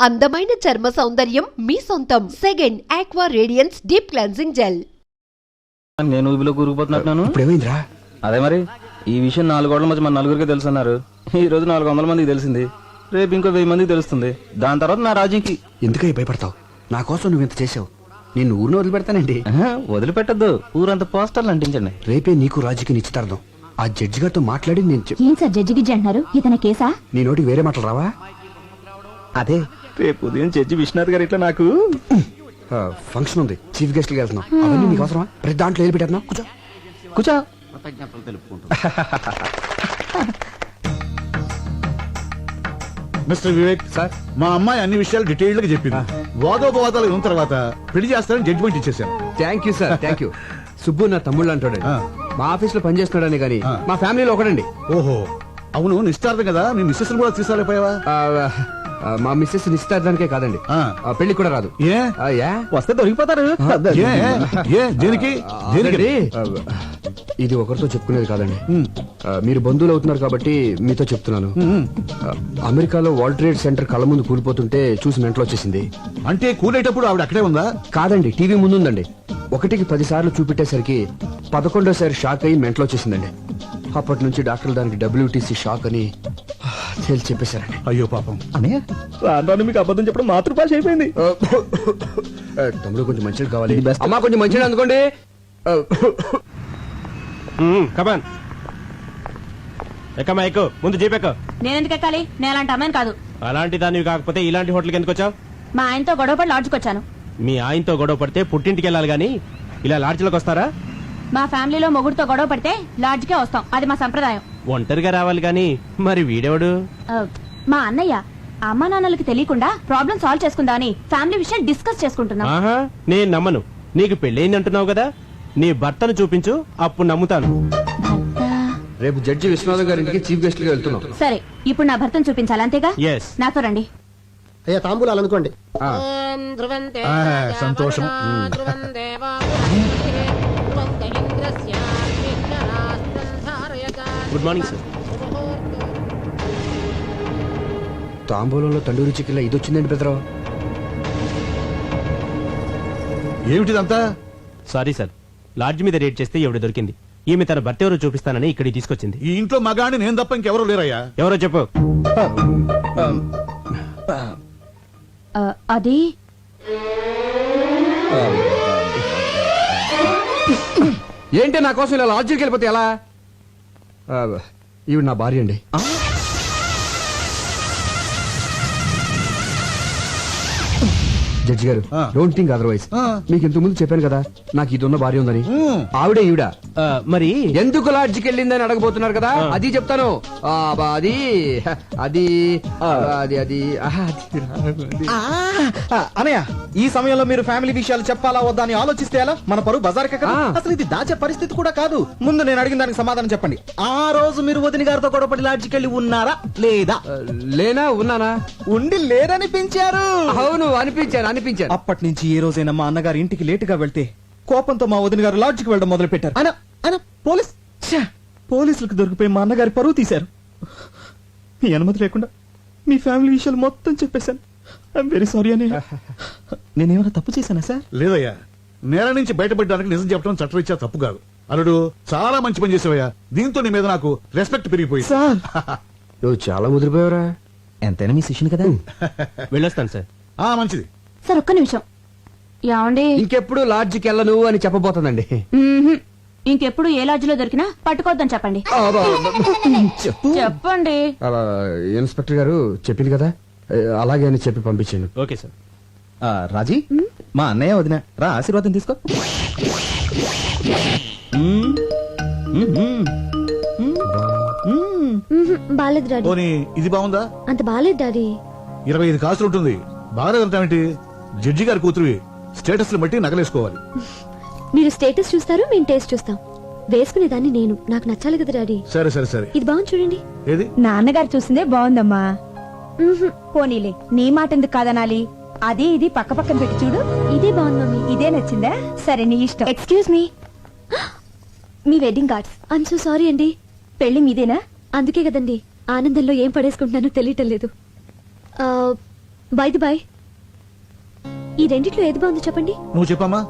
అందమైన చర్మ సౌందర్యం మీ సొంతం. Second aqua radiance deep cleansing gel. నేను ఊబిలో కూరుకుపోతున్నాను. ఇప్పుడు ఏమైందిరా? అదే మరి ఈ విషయం 4 గోడల మధ్య మన నలుగురికి తెలుసన్నారు. ఈ రోజు 400 మందికి తెలిసింది. రేపు ఇంకో 1000 మందికి తెలుస్తుంది. దాని తర్వాత నా రాజీకి. ఎందుకై భయపడతావు? నా కోసం నువ్వు ఇంత చేసావు. నేను ఊరిని వదిలిపెడతానండి. వదిలిపెట్టద్దు, ఊరంతా పోస్టర్లు అంటించండి. రేపే నీకు రాజుకి నిశ్చితార్థం. ఆ జడ్జి గారితో మాట్లాడి నేను ఏం సార్ జడ్జి గిడ్జి అంటున్నారు? ఇతని కేసా? నీ నోటికి వేరే మాటలు రావా? అదే రేపు ఉదయం జడ్జి విశ్వనాథ్ గారు ఇట్లా నాకు ఫంక్షన్ ఉంది, చీఫ్ గెస్ట్ గా వెళ్తున్నాం. అవన్నీ నీకు అవసరమా? ప్రతి దాంట్లో ఏది పెట్టేస్తున్నావు? కూర్చో కూర్చో. మిస్టర్ వివేక్ సార్, మా అమ్మాయి అన్ని విషయాలు డీటెయిల్డ్ గా చెప్పింది. వాదోపవాదాలు విన్న తర్వాత పెళ్లి చేస్తానని జడ్జిమెంట్ ఇచ్చేసాను. Thank you sir, thank you. Subbu నా తమ్ముళ్ళు అంటాడు. ఆ. మా ఆఫీస్ లో పనిచేస్తున్నాడని కానీ మా ఫ్యామిలీలో ఒకడండి. ఓహో, అవును నిశ్చితార్థం కదా, నీ మిస్సెస్ కూడా తీసుకురాలేపోయావా? మా మిస్సెస్ నిశ్చితార్థానికే కాదండి, పెళ్లికి కూడా రాదు. ఏ వస్తే దొరికిపోతారు. దేనికి దేనికి? ఇది ఒకరితో చెప్పుకునేది కాదండి. మీరు బంధువులు అవుతున్నారు కాబట్టి మీతో చెప్తున్నాను. అమెరికాలో వరల్డ్ ట్రేడ్ సెంటర్ కళ్ళ ముందు కూలిపోతుంటే చూసి మెంటలు వచ్చేసింది. అంటే కూలేటప్పుడు ఆవిడ అక్కడే ఉందా? కాదండి, టీవీ ముందుందండి. 1కి 10 సార్లు చూపెట్టేసరికి 11వ షాక్ అయ్యి మెంటలు వచ్చేసిందండి. అప్పటి నుంచి డాక్టర్లు దానికి WTC షాక్ అని తేల్చి చెప్పేశారండి. అయ్యో పాపం. అనే రాను మీకు అబద్ధం చెప్పడం మాతృభాష అయిపోయింది. తమ్ముడు కొంచెం మంచిది కావాలి. అమ్మా కొంచెం మంచిది అనుకోండి. కమాన్ ఎక్కమ్మా, ఎక్కు. ముందు జీపెక్కు. నేనెందుకు ఎక్కాలి? నేను అలాంటి అమ్మాయిని కాదు. అలాంటి దానివి కాకపోతే ఇలాంటి హోటల్కి ఎందుకు వచ్చావు? మా ఆయనతో గొడవపడి లాడ్జ్కి వచ్చాను. మీ ఆయనతో గొడవ పడితే పుట్టింటికి వెళ్ళాలి గాని ఇలా లాడ్జ్లోకి వస్తారా? మా ఫ్యామిలీలో మొగుడుతో గొడవ పడితే లాడ్జ్కే వస్తాం, అది మా సంప్రదాయం. ఒంటరిగా రావాలి గాని మరి వీడెవడు? మా అన్నయ్య. అమ్మా నాన్నలకి తెలియకుండా ప్రాబ్లం సాల్వ్ చేసుకుందా అని ఫ్యామిలీ విషయం డిస్కస్ చేసుకుంటున్నాం. ఆహా, నేను నమ్మను. నీకు పెళ్ళయింది అంటున్నావు కదా, నీ భర్తను చూపించు, అప్పుడు నమ్ముతాను. రేపు జడ్జి విశ్వనాథ్ గారి ఇంటికి చీఫ్ గెస్ట్ గా వెళ్తున్నాం. సరే, ఇప్పుడు నా భర్తను చూపించాలి, అంతేగా? Yes. నాతో రండి. అయ్యా తాంబూలాలు అనుకోండి. సంతోషం. Good morning sir. తాంబూలంలో తండూరి చికెన్ ఇది వచ్చిందండి పెద్దరావు. ఏమిటిదంతా? సారీ సార్, లాడ్జ్ మీద రేట్ చేస్తే ఎవడు దొరికింది. ఈమె తన భర్త ఎవరో చూపిస్తానని ఇక్కడికి తీసుకొచ్చింది. ఈ ఇంట్లో మగాడిని నేను తప్ప ఇంకెవరూ లేరయ్యా. ఎవరో చెప్పు. అది ఏంటి నా కోసం ఇలా లాడ్జికి వెళ్ళిపోతే ఎలా? ఈవిడ నా భార్య అండి. జడ్జి గారు, డోంట్ థింక్ అదర్వైజ్. మీకు ఇంతకు ముందు చెప్పాను కదా నాకు ఇది ఉన్న భార్య ఉందని. ఆవిడే ఈవిడ. మరి ఎందుకు లాడ్జికి వెళ్ళిందని అడగబోతున్నారు కదా, అది చెప్తాను. అది అది అది అది అనయ్య, ఈ సమయంలో మీరు ఫ్యామిలీ విషయాలు చెప్పాలా వద్దా అని ఆలోచిస్తే ఎలా? మన పరువు బజార్ కదా. అసలు ఇది దాచే పరిస్థితి కూడా కాదు. ముందు నేను అడిగిన దానికి సమాధానం చెప్పండి. ఆ రోజు మీరు వదిన గారితో గొడవపడి లాడ్జికి వెళ్ళి ఉన్నారా లేదా? లేనా? ఉన్నానా? ఉండి లేరనిపించారు. అవును, అనిపించాను. అప్పటి నుంచి ఏ రోజైనా మా అన్నగారి ఇంటికి లేటుగా వెళ్తే కోపంతో మా వదిన గారు లాడ్జికి వెళ్ళడం మొదలు పెట్టారు. పోలీసులకు దొరికిపోయి మా అన్నగారి పరువు తీశారు. మీ అనుమతి లేకుండా మీ ఫ్యామిలీ విషయాలు మొత్తం చెప్పేశాను. ఐఎమ్ వెరీ సారీ అని. నేనేమైనా తప్పు చేశానా సార్? లేదయ్యా, నేల నుంచి బయటపడడానికి నిజం చెప్పడం చట్టరీత్యా తప్పు కాదు. అల్లుడు, చాలా మంచి పని చేసావయ్యా. దీంతో నీ మీద నాకు రెస్పెక్ట్ పెరిగిపోయింది. సార్, నువ్వు చాలా ముదిరిపోయావరా. ఎంతైనా మీ శిష్యుని కదా. వెళ్ళొస్తాను సార్. మంచిది సార్, ఒక్క నిమిషం. ఏమండి, ఇంకెప్పుడు లాడ్జికి వెళ్ళను అని చెప్పబోతుందండి. ఇంకెప్పుడు ఏ లాడ్జిలో దొరికినా పట్టుకోవద్దని చెప్పండి. చెప్పండి. ఇన్స్పెక్టర్ గారు చెప్పింది కదా, అలాగే అని చెప్పి పంపించాను. Okay sir. రాజీ, మా అన్నయ్య వదిన రా, ఆశీర్వాదం తీసుకో. బాలేదు డాడీ. పోనీ ఇది బాగుందా? అంత బాలేదు డాడీ. 25 కాసులు ఉంటుంది. బాగాలేదంటావేంటి? జడ్జి గారి కూతురువి, స్టేటస్ బట్టి నగలేసుకోవాలి. మీరు స్టేటస్ చూస్తారు, మేము టేస్ట్ చూస్తాం. వేసుకునేదాన్ని నేను, నాకు నచ్చాలి కదా డాడీ. సరే సరే సరే, ఇది బాగుంది చూడండి. ఏది? నాన్నగారు చూసిందే బాగుందమ్మా. పోనీలే, నీ మాట ఎందుకు కాదనాలి? అది ఇది పక్క పక్కన పెట్టి చూడు. ఇదే బాగుంది మమ్మీ. ఇదే నచ్చిందా? సరే, నీ ఇష్టం. Excuse me, me wedding cards. I'm so sorry అండి. పెళ్లి మీదేనా? అందుకే కదండి ఆనందంలో ఏం పడేసుకుంటున్నానో తెలియటం లేదు. బై ఈ రెండిట్లో ఏది బాగుందో చెప్పండి. నువ్వు చెప్పమ్మా.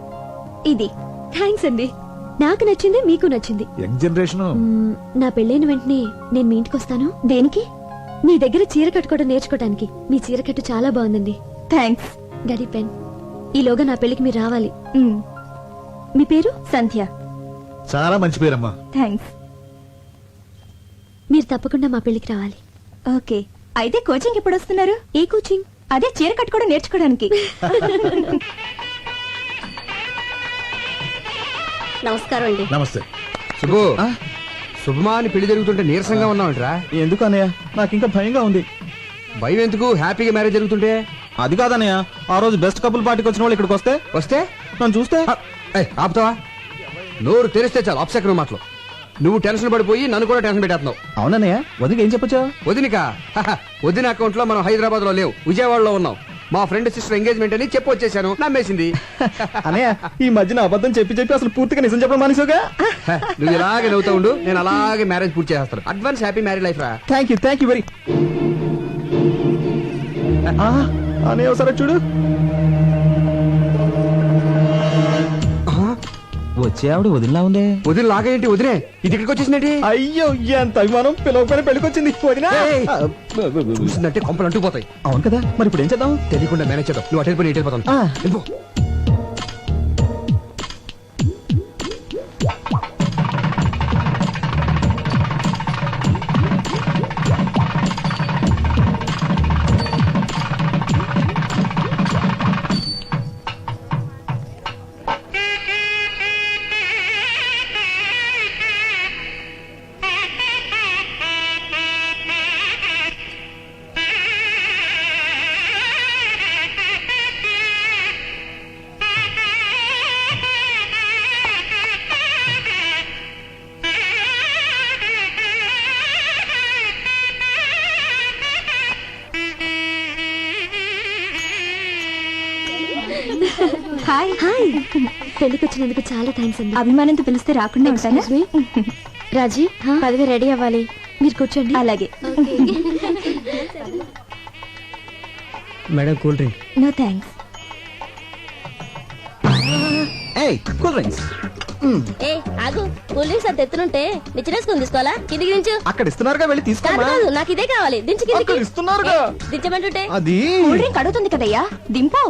ఇది. థ్యాంక్స్ అండి. నాకు నచ్చింది, మీకు నచ్చింది. Young generation. నా పెళ్ళైన వెంటనే నేను మీ ఇంటికి వస్తాను. దేనికి? మీ దగ్గర చీర కట్టుకోవడం నేర్చుకోవడానికి. మీ చీర కట్టు చాలా బాగుందండి. థ్యాంక్స్. Daddy pen. ఈలోగా నా పెళ్లికి మీరు రావాలి. మీ పేరు? సంధ్య. చాలా మంచి పేరమ్మా. థ్యాంక్స్. మీరు తప్పకుండా మా పెళ్లికి రావాలి. ఓకే. అయితే కోచింగ్ ఎప్పుడు వస్తున్నారు? ఏ కోచింగ్? అదే చీర కట్టుకోవడం నేర్చుకోవడానికి. నమస్కారం అండి. నమస్తే. శుభు, శుభమా అని పెళ్లి జరుగుతుంటే నీరసంగా ఉన్నావంటరా? ఎందుకు అన్నయ్య, నాకు ఇంకా భయంగా ఉంది. భయం ఎందుకు? హ్యాపీగా మ్యారేజ్ జరుగుతుంటే. అది కాదన్నయ్య, ఆ రోజు బెస్ట్ కపుల్ పార్టీకి వచ్చిన వాళ్ళు ఇక్కడికి వస్తే నన్ను చూస్తే ఆపుతావా? నోరు తెరిస్తే చాలు అప్సెక్ మాటలు. నువ్వు టెన్షన్ పడిపోయి నన్ను కూడా టెన్షన్ పెట్టేస్తున్నావు. అవునన్నయ్య, వదిలికి ఏం చెప్పొచ్చా? వదినిక వదిన అకౌంట్ లో మనం హైదరాబాద్ లో లేవు, విజయవాడలో ఉన్నాం. మా ఫ్రెండ్ సిస్టర్ ఎంగేజ్మెంట్ అని చెప్పి వచ్చేసాను. నమ్మేసింది. అన్నయ్య, ఈ మధ్యన అబద్ధం చెప్పి అసలు పూర్తిగా నిజం చెప్పడం మానేసావుగా. నువ్వు ఇలాగే నవ్వుతా ఉండు, నేను అలాగే మ్యారేజ్ పూర్తి చేస్తాను. అడ్వాన్స్ హ్యాపీ మ్యారేజ్ లైఫ్ రా. Thank you very. అన్నయ్య ఒకసారి చూడు. వచ్చే ఆవిడ వదిలిలా ఉంది. వదిన లాగేంటి? వదినే ఇది ఇక్కడికి వచ్చేసినట్టు. అయ్యో, ఎంత అభిమానం. పిలవకపోయినా పెళ్ళికొచ్చింది వదినా. చూసిందంటే కొంపలు అంటుకుపోతాయి. అవును కదా, మరి ఇప్పుడు ఏం చేద్దాం? తెలియకుండా మేనేజ్ చేద్దాం. నువ్వు అటు వెళ్ళిపోయి ఇటు వెళ్ళిపోతాను. వెళ్ళిపో. హాయ్. హాయ్. పెళ్లికి వచ్చినందుకు చాలా థ్యాంక్స్ అండి. అభిమానంతో పిలిస్తే రాకుండా ఉంటానా? రాజీ, పదవి రెడీ అవ్వాలి. మీరు కూర్చోండి. అలాగే. Madam cool drink. No thanks. ఏయ్, కూల్ డ్రింక్స్. ఏ ఆగు, కూల్ డ్రింక్స్ అంత ఎత్తునుంటే నిచ్చినేసుకుని తీసుకోవాలా? కిందికి దించు. అక్కడ ఇస్తున్నారుగా, వెళ్ళి కాదు తీసుకోమా. కాదు, నాకు ఇదే కావాలి. దించు కిందికి. అక్కడ ఇస్తున్నారుగా. దించమంటుంటే అది కూల్ డ్రింక్ అడుగుతుంది కదయ్యా, దింపు.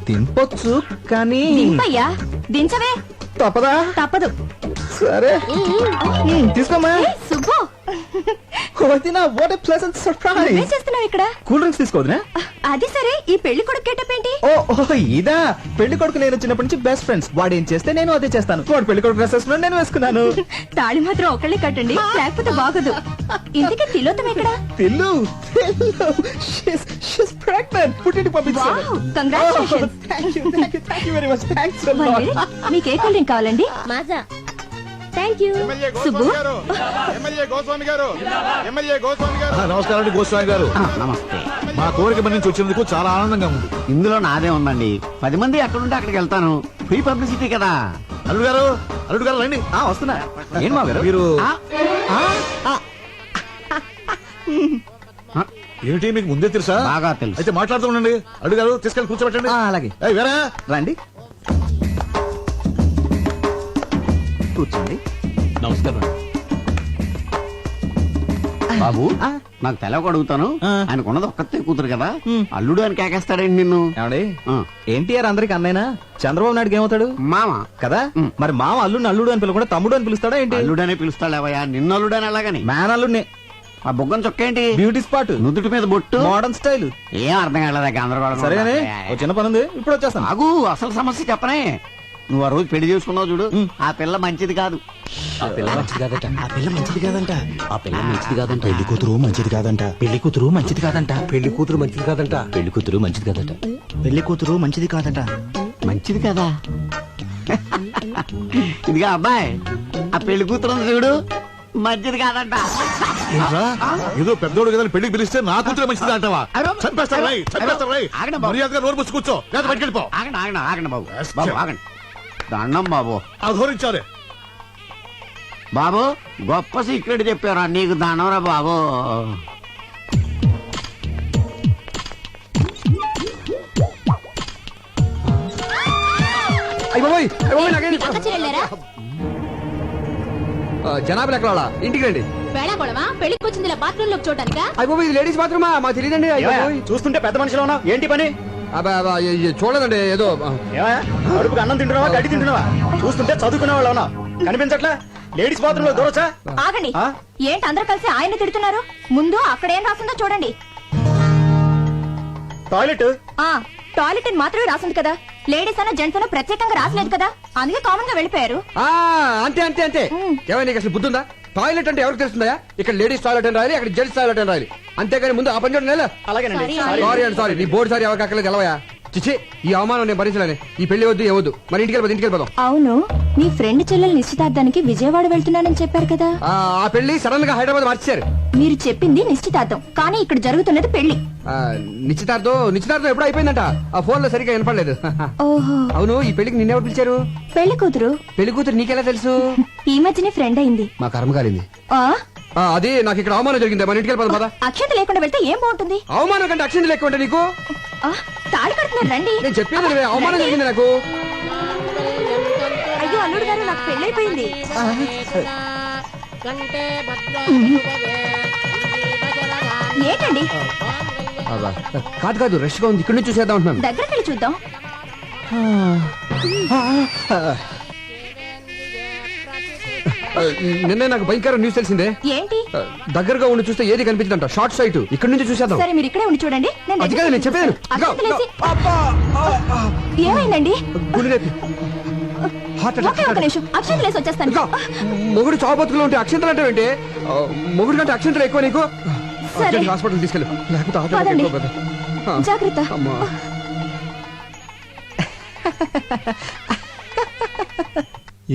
దింపొచ్చు కానీ దింపయ్యా, దించవే. తప్పదా? తప్పదు. సరే, తీసుకోమా. ఏయ్, సుబ్బు, వదినా, వాట్ ఎ ప్లెజెంట్ నువ్వేం సర్ప్రైజ్. చేస్తున్నావు ఇక్కడ? కూల్ డ్రింక్స్ తీసుకోవద్దునా? అది సరే, ఈ పెళ్లి కొడుకు గెటప్ ఏంటి? ఓ ఇదా. పెళ్లి కొడుకు నేను చిన్నప్పటి నుంచి బెస్ట్ ఫ్రెండ్స్. వాడు ఏం చేస్తే నేను అదే చేస్తాను. వాడు పెళ్లి కొడుకు డ్రెస్ వేసుకున్నాడు, నేను వేసుకున్నాను. తాళి మాత్రం ఒకళ్ళే కట్టండి, లేకపోతే బాగోదు. ఇంతకీ తిలోతం ఎక్కడ? Tillu she's pregnant. పుట్టింటికి పంపించాను. Wow, congratulations. Thank you very much. Thanks a One lot. minute. మీకు ఏ కూల్ డ్రింక్ కావాలండి? మాజా. Thank you. సుబ్బు, నమస్కారం అండి గోస్వామి గారు. నమస్తే. మా కోరిక మన్నించి వచ్చినందుకు చాలా ఆనందంగా ఉంది. ఇందులో నాదే ఉందండి. 10 మంది ఎక్కడుంటే అక్కడికి వెళ్తాను. ఫ్రీ పబ్లిసిటీ కదా. అల్లుడు గారు రండి. వస్తున్నా. ఏం మా గారు మీరు ఆ, ఏమిటి మీకు ముందే తెలుసా? బాగా తెలుసు. అయితే మాట్లాడుతూ ఉండండి. అల్లుడు గారు తీసుకెళ్ళి కూర్చోబెట్టండి. అలాగే. ఏయ్, వేరా రండి, కూర్చోండి. నమస్కారం. బాబు, నాకు తెలవక అడుగుతాను. ఆయనకున్నది ఒక్కతే కూతురు కదా, అల్లుడు అని కేకేస్తాడండి నిన్ను. ఏమండి, ఆ, ఎన్టీఆర్ అందరికి అన్నైనా, చంద్రబాబు నాయుడు ఏమవుతాడు? మామ. కదా. మరి మామ అల్లుడిని అల్లుడు అని పిలవకుండా తమ్ముడు అని పిలుస్తాడా ఏంటి? అల్లుడనే పిలుస్తాడేవయ్యా, నిన్ను అల్లుడని అలాగని. మ్యాన్ అల్లుడిని. ఆ బుగ్గం చొక్క ఏంటి? బ్యూటీ స్పాట్, నుదుటి మీద బొట్టు, మోడర్న్ స్టైల్. ఏం అర్థం కాలేదా? గందరగోళం. సరేగానే, ఓ చిన్న పని ఉంది, ఇప్పుడు వచ్చేస్తాను. ఆగు, అసలు సమస్య చెప్పనే. నువ్వు ఆ రోజు పెళ్లి చేసుకున్నావు చూడు, ఆ పిల్ల మంచిది కాదు. ఆ పిల్ల మంచిది కాదట. ఆ పిల్ల మంచిది కాదంట. ఆ పిల్ల మంచిది కాదంట. పెళ్లి కూతురు మంచిది కాదంట. పెళ్లి కూతురు మంచిది కాదంట. పెళ్లి కూతురు మంచిది కాదంట. పెళ్లి కూతురు మంచిది కాదట. పెళ్లి కూతురు మంచిది కాదంట. మంచిది కదా. ఇదిగా అబ్బాయి, ఆ పెళ్లి కూతురు ఉంది చూడు, మంచిది కాదంట. ఏంట్రా? ఏదో పెద్దోడు కదా అని పెళ్లికి పిలిస్తే నా కూతురు మంచిది అంటావా? చంపేస్తాను రై, చంపేస్తాను రై. ఆగండి బాబు. మర్యాదగా నోరు మూసి కూర్చో, లేదా బయటికి వెళ్ళిపో. ఆగండి ఆగండి ఆగండి బాబు. బాబు ఆగండి. దండం బాబు. అఘోరించారే. బాబు, గొప్ప సీక్రెట్ చెప్పారా? నీకు దండంరా బాబు. బాబోయ్, అయ్ బాబోయ్, నాకేంటి? అక్క చెల్లెళ్ళారా? జనాభా ఎక్కడ ఇంటికి రండి. వేళాకోళమా? పెళ్లికి వచ్చింది ఇలా బాత్రూమ్ లో చూడటానికా? అయిపోయి ఇది లేడీస్ బాత్రూమా? మాకు తెలియదండి. చూస్తుంటే పెద్ద మనిషిలో ఉన్నావు, ఏంటి పని? చూడదండి ఏదో ఏమయ్యా, అడుపుకి అన్నం తింటున్నావా, గడ్డి తింటున్నావా? చూస్తుంటే చదువుకునే వాళ్ళు ఉన్నావు, కనిపించట్లా? లేడీస్ బాత్రూమ్ లో దూరొచ్చా? ఆగండి, ఏంటి అందరూ కలిసి ఆయన తిడుతున్నారు? ముందు అక్కడ ఏం రాసిందో చూడండి. టాయిలెట్. టాయిలెట్ అని మాత్రమే రాసింది కదా, లేడీస్ అన్న జెంట్స్ అన్న ప్రత్యేకంగా రాసలేదు కదా, అందుకే కామన్ గా వెళ్ళిపోయారు. అంతే అంతే అంతే. ఏమైనా నీకు అసలు బుద్ధుందా? టాయిలెట్ అంటే ఎవరికి తెలుస్తుందా? ఇక్కడ లేడీస్ టాయిలెట్ అని రాయాలి, అక్కడ జెంట్స్ టాయిలెట్ అని రాయాలి, అంతేగాని ముందు ఆ పని చూడండి. అలాగేనండి. సారీ అండి, సారీ. నీ బోర్డు సారీ ఎవరికి అక్కర్లేదు, ఎలవయా. చిచి, ఈ అవమానం నేను భరించలేను. ఈ పెళ్లి వద్దు, ఏవద్దు. మరి ఇంటికి వెళ్ళిపోదాం. అవును, మీ ఫ్రెండ్ చెల్లెలు నిశ్చితార్థానికి విజయవాడ వెళ్తున్నానని చెప్పారు కదా. ఆ పెళ్లి సడన్ గా హైదరాబాద్ మార్చారు. మీరు చెప్పింది నిశ్చితార్థం, కానీ ఇక్కడ జరుగుతున్నది పెళ్లి. నిశ్చితార్థం ఎప్పుడు అయిపోయిందంట, ఆ ఫోన్ లో సరిగా వినపడలేదు. ఓహో, అవును, ఈ పెళ్లికి నిన్నెవరు పిలిచారు? పెళ్లి కూతురు. పెళ్లి కూతురు నీకెలా తెలుసు? ఈ మధ్యనే ఫ్రెండ్ అయింది. మా కర్మ కాలింది. అది నాకు ఇక్కడ అవమానం జరిగింది. మన ఇంటికి వెళ్ళిపోదాం పద. అక్షంత లేకుండా వెళ్తే ఏం బాగుంటుంది? అవమానం కంటే అక్షంత లేకుండా ఉంటే నీకు తాళి కడుతున్నారు, రండి. నేను చెప్పేది అవమానం జరిగింది నాకు. అయ్యో అల్లుడు గారు, నాకు పెళ్ళైపోయింది. ఏంటండి? కాదు రష్ గా ఉంది, ఇక్కడ నుంచి చూసేద్దాం అంటున్నాను. దగ్గరికి వెళ్ళి చూద్దాం. నిన్నే నాకు భయంకర న్యూస్ తెలిసిందే. ఏంటి? దగ్గరగా ఉండి చూస్తే ఏది కనిపించదంట, షార్ట్ సైట్. ఇక్కడ నుంచి చూసేద్దాం. సరే, మీరు ఇక్కడే ఉండి చూడండి. అది కాదు నేను చెప్పాను. ఏమైందండి? హార్ట్ నిమిషం, అక్షంతలు వేసి వచ్చేస్తాను. మొగుడు చావు బతుకులో ఉంటే అక్షంతలు అంటే ఏంటి? మొగుడు కంటే అక్షంతలు ఎక్కువ నీకు. హాస్పిటల్ తీసుకెళ్ళు, లేకపోతే జాగ్రత్త.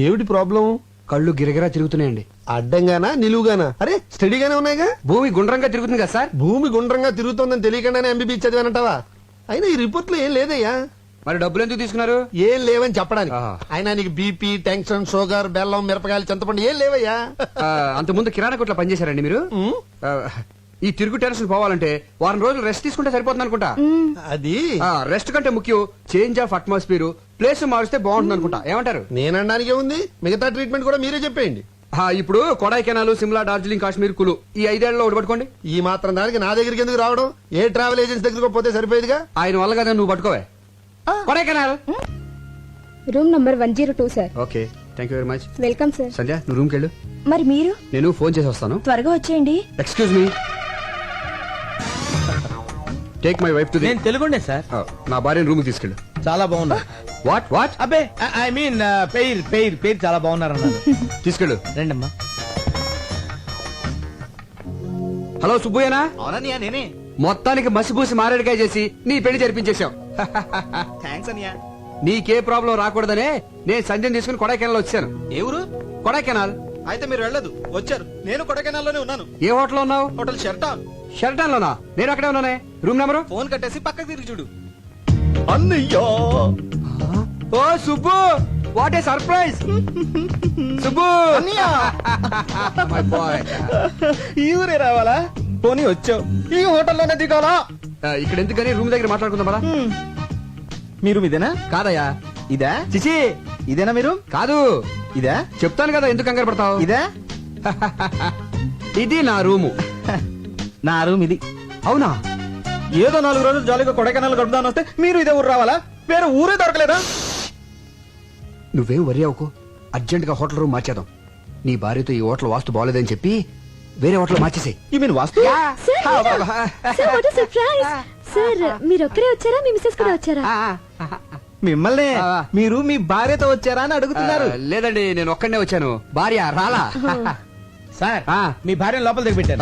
ఏమిటి ప్రాబ్లం? కళ్ళు గిరగిరా తిరుగుతున్నాయండి. అడ్డంగానా నిలువుగానా? అరే స్టడీగానే ఉన్నాయిగా. భూమి గుండ్రంగా తిరుగుతుంది కదా సార్. భూమి గుండ్రంగా తిరుగుతోందని తెలియకుండానే ఎంబీబీ చదివానంటావా? అయినా ఈ రిపోర్ట్ లో ఏం లేదయ్యా. మరి డబ్బులు ఎందుకు తీసుకున్నారు? ఏం లేవని చెప్పడానికి. ఆహా. అయినా నీకు బీపీ, టెన్షన్, షుగర్, బెల్లం, మిరపకాయలు, చింతపండు ఏం లేవయ్యా. అంత ముందు కిరాణా కొట్లో పనిచేశారండి మీరు? ఈ తిరుగు టెన్షన్ పోవాలంటే వారం రోజులు రెస్ట్ తీసుకుంటే సరిపోతుంది అనుకుంటా. అది రెస్ట్ కంటే ముఖ్యం చేంజ్ ఆఫ్ అట్మాస్ఫియర్, ప్లేస్ మారిస్తే బాగుంటుంది అనుకుంటా. ఏమంటారు? నేనడానికి ఉంది, మిగతా ట్రీట్మెంట్ కూడా మీరే చెప్పేయండి. ఇప్పుడు కొడైకెనాల్, సిమ్లా, డార్జిలింగ్, కాశ్మీర్, కులు ఈ 5 ఏళ్లలో పట్టుకోండి. ఈ మాత్రం దానికి నా దగ్గరికి ఎందుకు రావడం? ఏ ట్రావెల్ ఏజెన్సీ దగ్గరకు పోతే సరిపోయేదిగా. ఆయన వల్ల కదా నువ్వు పట్టుకోవే. Kodaikanal room number 102 sir. Okay, thank you very much. Welcome sir. Sandhya, నువ్వు రూమ్కి వెళ్ళు. మరి మీరు? నేను ఫోన్ చేసి వస్తాను. త్వరగా వచ్చేయండి. Excuse me, take my wife to the. నేను తెలుగుండే సార్. నా భార్యను రూమ్ తీసుకెళ్ళు. చాలా బాగున్నా. వాట్? అబ్బే, ఐ మీన్ పేరు చాలా బాగున్నారు అన్నారు. తీసుకెళ్ళు. రండమ్మా. హలో సుబ్బయ్యనా? అవునన్నయ్య, నేనే. మొత్తానికి మసిపూసి మారేడుకాయ చేసి నీ పెళ్లి జరిపించేశాం. థ్యాంక్స్ అన్నయ్య. నీకే ప్రాబ్లం రాకూడదనే నేను సంజయ్ తీసుకుని కొడైకెనాల్ వచ్చాను. ఏ ఊరు? కొడైకెనాల్. అయితే మీరు వెళ్ళదు, వచ్చారు. నేను కొడైకెనాల్లోనే ఉన్నాను. ఏ హోటల్ ఉన్నావు? హోటల్ షెర్టాన్. షెల్టన్ లోనా? నేను అక్కడే ఉన్నానే. Room number? ఫోన్ కట్టేసి పక్కకి తిరిగి చూడు. అన్నయ్యో, ఓ Subbu, what a surprise. Subbu, అన్నయ్య. My boy. ఈ ఊరే రావాలా? పోనీ వచ్చావు, ఈ హోటల్లోనే దిగాలా? ఇక్కడ ఎందుకని రూమ్ దగ్గర మాట్లాడుకుందాం పదా. మీరు ఇదేనా? కాదయ్యా. ఇదా? చిచి, ఇదేనా మీరు? కాదు. ఇదా? చెప్తాను కదా, ఎందుకు కంగారు పడతావు? ఇదా? ఇది నా రూము. నా రూమ్ ఇది. అవునా? ఏదో 4 రోజులు జాలీగా కొడైకెనాల్ గడుపుదాని వస్తే మీరు ఇదే ఊరు రావాలా? వేరే ఊరే దొరకలేదా? నువ్వేం వరి అవ్వకు, అర్జెంట్ గా హోటల్ రూమ్ మార్చేద్దాం. నీ భార్యతో ఈ హోటల్ వాస్తు బాగోలేదని చెప్పి వేరే హోటల్ మార్చేసాయి. You mean vastu? Surprise sir. మీరు ఒక్కరే వచ్చారా? మీ మిస్సెస్ కూడా వచ్చారా? మిమ్మల్ని మీరు మీ భార్యతో వచ్చారా అని అడుగుతున్నారు. లేదండి, నేను ఒక్కడనే వచ్చాను, భార్య రాలా. సార్, మీ భార్య లోపల దిగి పెట్టారు.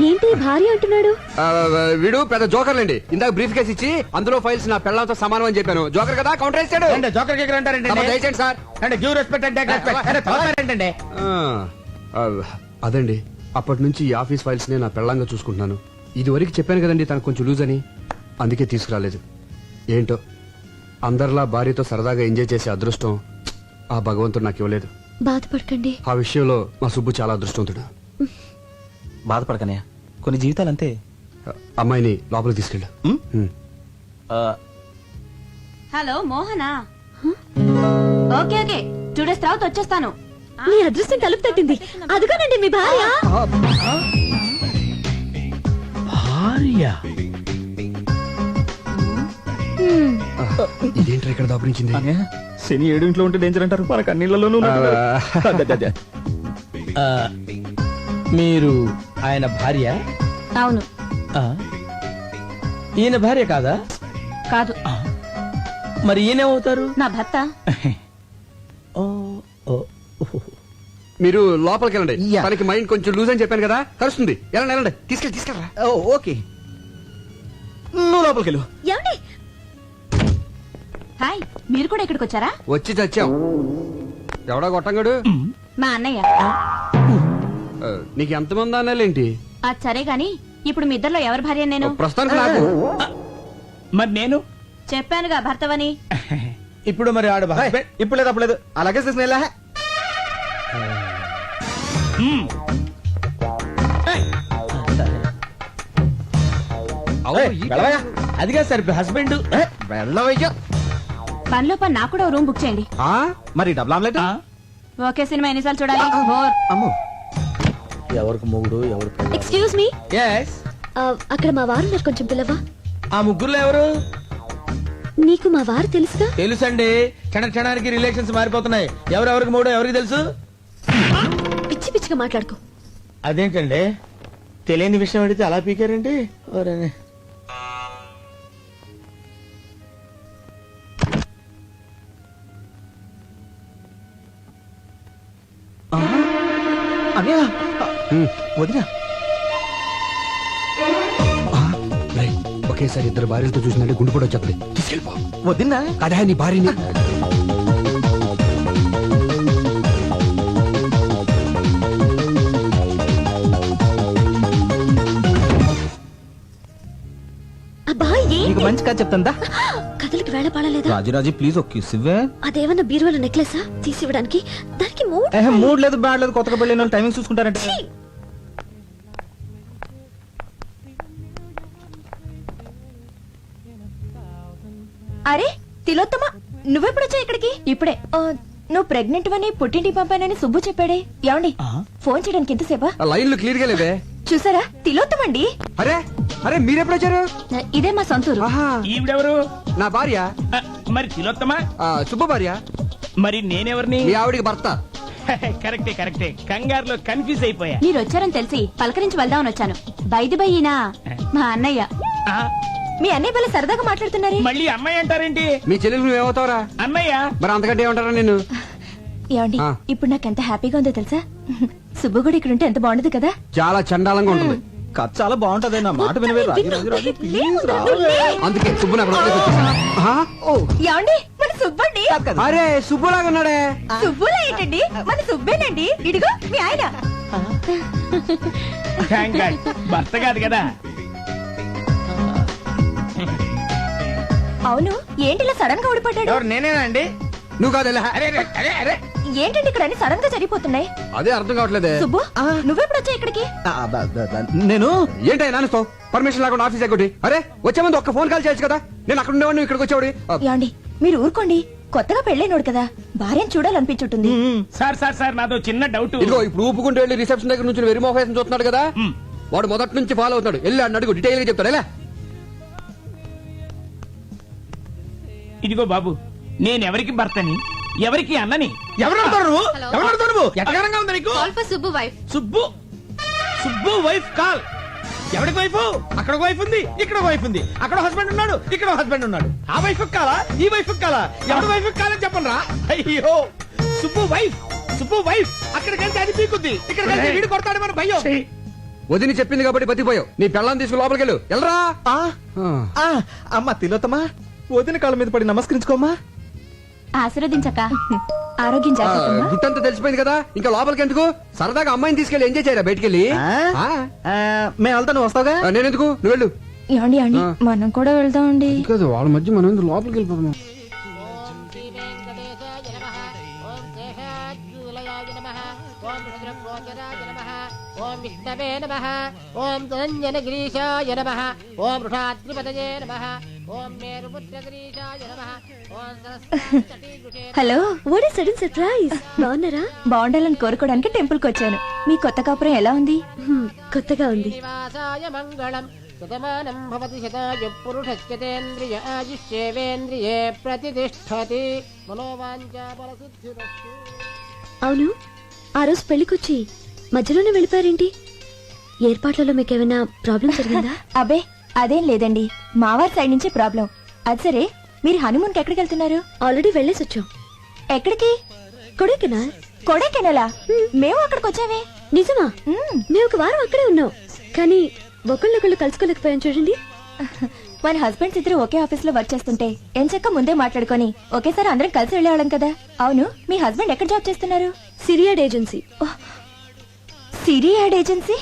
ఏంటి భార్య అంటున్నాడు? వీడు పెద్ద జోకర్లండి. ఇందాక బ్రీఫ్ కేసు ఇచ్చి అందులో ఫైల్స్ నా పెళ్ళంతో సమానం అని చెప్పాను. జోకర్ కదా, కౌంటర్ వేసాడు. జోకర్ కేకర్ అంటారంటే దయచేయండి సార్. అంటే గివ్ రెస్పెక్ట్ అంటే ఏంటంటే అదండి, అప్పటి నుంచి ఈ ఆఫీస్ ఫైల్స్ నే నా పెళ్ళంగా చూసుకుంటున్నాను. ఇది వరకు చెప్పాను కదండి తనకు కొంచెం లూజ్ అని, అందుకే తీసుకురాలేదు. ఏంటో అందరిలా భార్యతో సరదాగా ఎంజాయ్ చేసే అదృష్టం ఆ భగవంతుడు నాకు ఇవ్వలేదు. బాధపడకండి. ఆ విషయంలో మా సుబ్బు చాలా అదృష్టవంతుడు. బాధపడకనే, కొన్ని జీవితాలు అంతే. అమ్మాయిని లోపలికి తీసుకెళ్ళు. Hello Mohana? Okay okay 2 days తర్వాత వచ్చేస్తాను. మీ అదృష్టం తలుపు తట్టింది. అదిగోనండి మీ భార్య. ఇదేంటి ఇక్కడ దాపురించింది? శని 7 ఇంట్లో ఉంటే డేంజర్ అంటారు, మనకు అన్నిళ్లలోనూ మీరు ఆయన భార్య? అవును. ఈయన భార్య కాదా? కాదు. మరి ఈయనేమవుతారు? నా భర్త. మీరు లోపలికి వెళ్ళండి. తనకి మైండ్ కొంచెం లూజ్ అని చెప్పాను కదా, కలుస్తుంది. వెళ్ళండి తీసుకెళ్ళరా. ఓకే, నువ్వు లోపలికి వెళ్ళు. ఏమండి? హాయ్, మీరు కూడా ఇక్కడికి వచ్చారా? వచ్చి చచ్చాం. ఎవడా గొట్టంగాడు? మా అన్నయ్య. నీకు ఎంతమంది అన్నాలేంటి? అది సరే గాని ఇప్పుడు మీ ఇద్దరిలో ఎవరి భార్య నేను? ప్రస్తుతానికి నాకు. మరి నేను చెప్పానుగా భర్తవని. ఇప్పుడు మరి ఆడ ఇప్పుడు లేదు, అప్పుడు లేదు. అలాగే చేసిన అదిగా సార్ హస్బెండ్. వెళ్ళవయ్యా. పనిలో పని నాకు కూడా రూమ్ బుక్ చేయండి. మరి డబుల్ ఆమ్లెట్. ఓకే, సినిమా ఎన్నిసార్లు చూడాలి? అమ్మో, ఎవరికి మొగుడు ఎవరు? ఎక్స్క్యూజ్ మీ, అక్కడ మా వారు ఉన్నారు, కొంచెం పిల్లవా? ఆ ముగ్గురులో ఎవరు? నీకు మా వారు తెలుసుగా? తెలుసండి, క్షణానికి రిలేషన్స్ మారిపోతున్నాయి. ఎవరెవరికి మూడో ఎవరికి తెలుసు? పిచ్చి పిచ్చిగా మాట్లాడుకో. అదేంటండి, తెలియని విషయం అడిగితే అలా పీకారండి. వదినా, ఒకేసారి ఇద్దరు భార్యలతో చూసినట్టు గుండు కూడా వచ్చేది. తీసుకెళ్ళిపో. వదినా అదే నీ భార్యని. అబ్బా, నీకు మంచి కథ చెప్తాందా? కథలకి వేళ పడలేదా? రాజు ప్లీజ్ ఒక కిస్ ఇవ్వే. అదేమన్నా బీరువాల నెక్లెసా తీసి ఇవ్వడానికి? దానికి మూడ్ లేదు, బ్యాడ్ లేదు. కొత్తగా పెళ్ళిన వాళ్ళు టైమింగ్ చూసుకుంటారంటే. అరే తిలోత్తమ, నువ్వెప్పుడొచ్చా ఇక్కడికి? ఇప్పుడే. నువ్వు ప్రెగ్నెంట్ అని పుట్టింటికి పంపానని సుబ్బు చెప్పాడే. ఏమండి, ఫోన్ చేయడానికి ఎంతసేపా? లైన్లు క్లియర్ గా లేవే. చూసారా, తిలోత్తమండి. అరే అరే మీరెప్పుడు వచ్చారు? ఇదే మా సొంతూరు. ఈవిడెవరు? నా భార్య. మరి తిలోత్తమా? సుబ్బ భార్య. మరి నేనెవరిని? మీ ఆవిడికి భర్త. కరెక్టే. కంగారులో కన్ఫ్యూజ్ అయిపోయా. మీరు వచ్చారని తెలిసి పలకరించి వెళ్దామని వచ్చాను. బైది బయ్యినా మా అన్నయ్య. మీ అన్నయ్య వల్ల సరదాగా మాట్లాడుతున్నారే. మళ్ళీ అమ్మాయి అంటారేంటి? మీ చెల్లెలు నువ్వేమవుతావురా? అన్నయ్య. మరి అంతకంటే ఏమంటారా నేను? ఏమండి, ఇప్పుడు నాకు ఎంత హ్యాపీగా ఉందో తెలుసా? సుబ్బు కూడా ఇక్కడ ఉంటే ఎంత బాగుండదు కదా? చాలా చండాలంగా ఉంటుంది. కథ చాలా బాగుంటది, నా మాట వినవే. రాజు ప్లీజ్ రా. అందుకే సుబ్బు నాకు ఏమండి, మన సుబ్బండి. అరే సుబ్బులాగా ఉన్నాడే. సుబ్బులా ఏంటండి, మన సుబ్బేనండి. ఇదిగో మీ ఆయన. భర్త కాదు కదా. అవును, ఏంటి ఇలా సడన్ గా ఊడిపడ్డాడు? నేనేనండి. నువ్వు కాదు. ఏంటండి ఇక్కడ అన్ని సడన్ గా జరిగిపోతున్నాయి? అదే అర్థం కావట్లేదే. సుబ్బు, నువ్వెప్పుడు వచ్చా ఇక్కడికి? నేను ఏంటో నాన్నతో పర్మిషన్ లేకుండా ఆఫీస్ ఎగ్గొట్టి. అరే వచ్చే ముందు ఒక్క ఫోన్ కాల్ చేయొచ్చు కదా. నేను అక్కడ ఉండేవాడిని, ఇక్కడికి వచ్చేవాడి. ఏమండి, మీరు ఊరుకోండి. కొత్తగా పెళ్ళైనోడు కదా, భార్యను చూడాలనిపించుంటుంది. సార్ నాతో చిన్న డౌట్. ఇదిగో ఇప్పుడు ఊపుకుంటూ వెళ్ళి రిసెప్షన్ దగ్గర నుంచి వెరిమోహేసం చూస్తున్నాడు కదా, వాడు మొదటి నుంచి ఫాలో అవుతాడు. వెళ్ళి అడుగు, డీటెయిల్ గా చెప్తాడు. ఎలా? ఇదిగో బాబు, నేనెవరికి భర్తని, ఎవరికి అన్నని? ఎవరవుతారు నువ్వు? ఎవరవుతావు నువ్వు? ఎట్టగారంగా ఉంది నీకు? Subbu wife. Subbu wife call. ఎవరికి వైఫ్? అక్కడ వైఫ్ ఉంది, ఇక్కడ వైఫ్ ఉంది. అక్కడ హస్బెండ్ ఉన్నాడు, ఇక్కడ హస్బెండ్ ఉన్నాడు. ఆ వైఫ్ కాలా, ఈ వైఫ్ కాలా? ఎవరి వైఫ్ కాలని చెప్పండి రా. అయ్యో, సుబ్బు వైఫ్. అక్కడికెళ్తే అది పీకుద్ది, ఇక్కడికెళ్తే వీడు కొడతాడు మన భయ్యో. వదిని చెప్పింది కాబట్టి బతికిపోయావు. నీ పెళ్ళాన్ని తీసుకుని లోపలికి వెళ్ళు. వెళ్ళరా. అమ్మ తిలోత్తమా, వదిన కాళ్ళ మీద పడి నమస్కరించుకోమ్మా. ఆశీర్వదించక. ఆరోగ్యం జాగ్రత్త. గుట్టంతా తెలిసిపోయింది కదా, ఇంకా లోపలికి ఎందుకు? సరదాగా అమ్మాయిని తీసుకెళ్ళి ఎంజాయ్ చేయరా బయటికి వెళ్ళి. మేము వెళ్తా, నువ్వు వస్తావుగా. నేనెందుకు, నువ్వు వెళ్ళు. ఏమండి, మనం కూడా వెళ్దామండి. కాదు, వాళ్ళ మధ్య మనం లోపలికి వెళ్ళిపోతాం. ఓం విష్ణవే నమః. ఓం ధనంజన గిరీశాయ నమః. ఓం వృషాద్రిపతయే నమః. Hello, what is sudden surprise? బాగున్నారా? బాగుండాలని కోరుకోవడానికి టెంపుల్ కి వచ్చాను. మీ కొత్త కాపురం ఎలా ఉంది? కొత్తగా ఉంది. మంగళం శతమానం భవతి శతాయు పురుషస్యతేంద్రియ ఆయుష్యేవేంద్రియే ప్రతిష్టతి మనోవాంఛా ఫలసిద్ధిరస్తు. అవును, ఆ రోజు పెళ్లికొచ్చి మధ్యలోనే వెళ్ళిపోయారేంటి? ఏర్పాట్లలో మీకేమైనా ప్రాబ్లం జరిగిందా? అబే అదేం లేదండి, మావారి సైడ్ నుంచి ప్రాబ్లం. అది సరే, మీరు హనీమూన్ కి ఎక్కడికి వెళ్తున్నారు? ఆల్రెడీ వెళ్ళేసి వచ్చాం. ఎక్కడికి? కొడైకెనాల్. కొడైకెనాలా? మేము అక్కడికి వచ్చామే. నిజమా? మేము ఒక వారం అక్కడే ఉన్నాం, కానీ ఒకళ్ళొకళ్ళు కలుసుకోలేకపోయాం చూడండి. మన హస్బెండ్స్ ఇద్దరు ఒకే ఆఫీస్ లో వర్క్ చేస్తుంటే ఎంచక్క ముందే మాట్లాడుకొని ఒకేసారి అందరం కలిసి వెళ్ళేవాళ్ళం కదా. అవును, మీ హస్బెండ్ ఎక్కడ జాబ్ చేస్తున్నారు? సిరియాడ్ ఏజెన్సీ. సిరియాడ్ ఏజెన్సీ?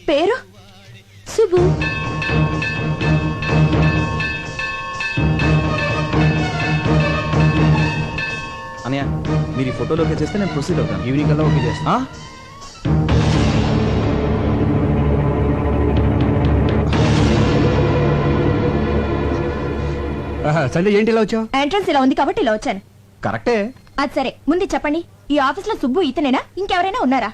పేరు? సుబ్బు. అనయ్య, మీరు ఈ ఫోటోలో ఓకే చేస్తే నేను ప్రొసీడ్ అవుతాను. ఈవినింగ్ కల్లా ఓకే చేస్తా. సంధ్య ఏంటి ఇలా వచ్చావు? ఎంట్రన్స్ ఇలా ఉంది కాబట్టి ఇలా వచ్చాను. కరెక్టే. అది సరే, ముందు చెప్పండి, ఈ ఆఫీస్ లో సుబ్బు ఇతనేనా ఇంకెవరైనా ఉన్నారా?